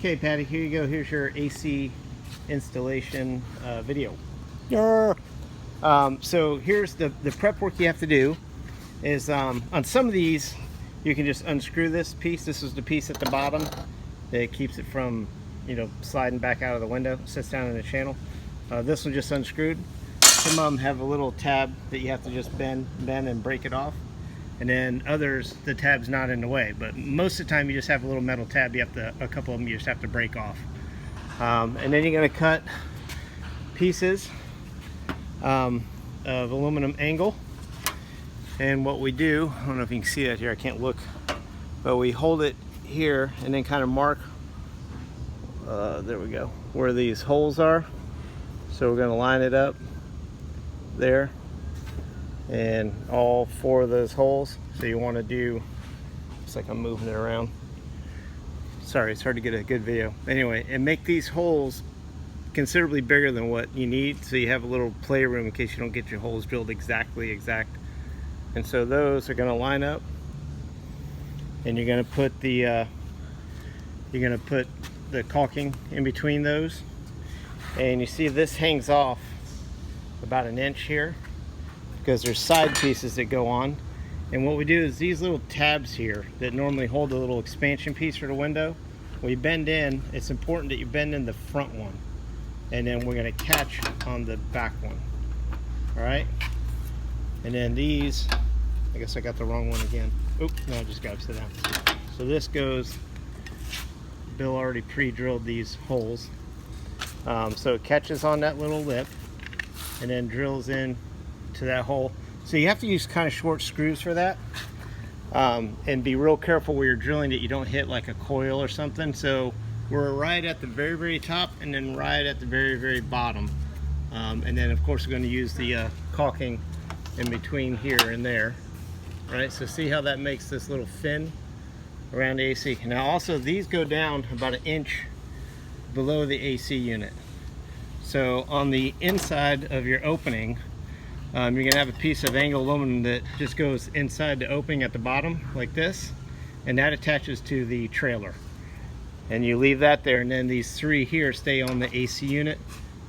Okay, Patty, here you go. Here's your AC installation video. Yeah. So here's the prep work you have to do is on some of these you can just unscrew this piece. This is the piece at the bottom that keeps it from, you know, sliding back out of the window. It sits down in the channel. This one just unscrewed. Some of them have a little tab that you have to just bend and break it off. And then others, the tab's not in the way, but most of the time you just have a little metal tab. You have to, a couple of them you just have to break off. And then you're going to cut pieces of aluminum angle. And what we do, I don't know if you can see that here, I can't look, but we hold it here and then kind of mark, there we go, where these holes are. So we're going to line it up there and all 4 of those holes. So you want to do, it's like I'm moving it around. Sorry, it's hard to get a good video. Anyway, and make these holes considerably bigger than what you need, so you have a little playroom in case you don't get your holes drilled exact. And so those are going to line up, and you're going to put the caulking in between those. And you see this hangs off about 1 inch here because there's side pieces that go on. And what we do is these little tabs here that normally hold a little expansion piece for the window, we bend in. It's important that you bend in the front one, and then we're going to catch on the back one. All right, and then these, I guess I got the wrong one again. Oop, no, I just got upside down. So this goes, Bill already pre-drilled these holes, so it catches on that little lip and then drills in to that hole. So you have to use kind of short screws for that, and be real careful where you're drilling that you don't hit like a coil or something. So we're right at the very top and then right at the very bottom, and then of course we're going to use the caulking in between here and there. Right, so see how that makes this little fin around the AC. Now also these go down about 1 inch below the AC unit. So on the inside of your opening, you're going to have a piece of angle aluminum that just goes inside the opening at the bottom like this, and that attaches to the trailer. And you leave that there, and then these 3 here stay on the AC unit.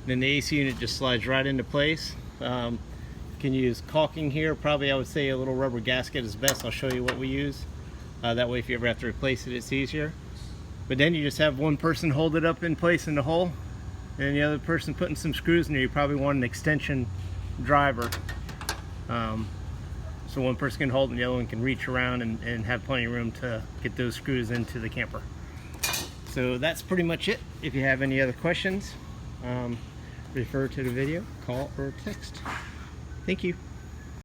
Then the AC unit just slides right into place. You can use caulking here. Probably I would say a little rubber gasket is best. I'll show you what we use. That way if you ever have to replace it, it's easier. But then you just have one person hold it up in place in the hole, and the other person putting some screws in there. You probably want an extension driver, so one person can hold and the other one can reach around and have plenty of room to get those screws into the camper. So that's pretty much it. If you have any other questions, refer to the video, call or text. Thank you.